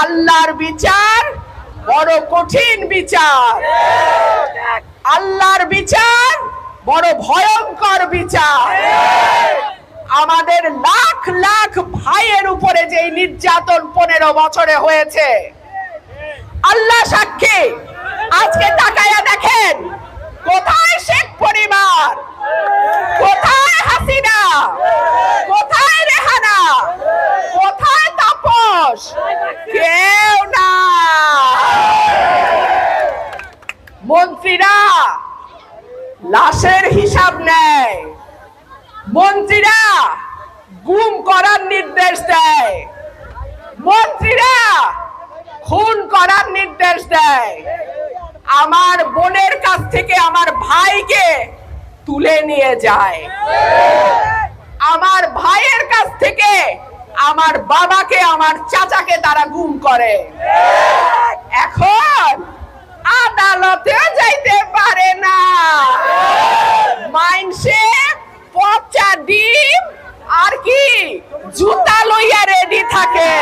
আল্লাহর বিচার বড় কঠিন বিচার, আল্লাহর বিচার বড় ভয়ঙ্কর বিচার। আমাদের লাখ লাখ ভাইয়ের উপরে যে নির্যাতন 15 বছরে হয়েছে, আল্লাহ সাক্ষী, আজকে তাকায়া দেখেন কোথায় শেখ পরিবার, কোথায় হাসিনা, কোথায় রেহানা, কোথায় তাপস, কেউ না। মন্ত্রীরা লাশের হিসাব নেয়, মন্ত্রীরা গুম করার নির্দেশ দেয়, মন্ত্রীরা খুন করার নির্দেশ দেয়। আমার বোনের কাছ থেকে আমার ভাইকে তুলে নিয়ে যায়, আমার ভাইয়ের কাছ থেকে আমার বাবাকে, আমার চাচাকে তারা গুম করে। এখন আদালতেও যাইতে পারে না, মাইনসে পচা ডিম আর কি জুতা লইয়া রেডি থাকে।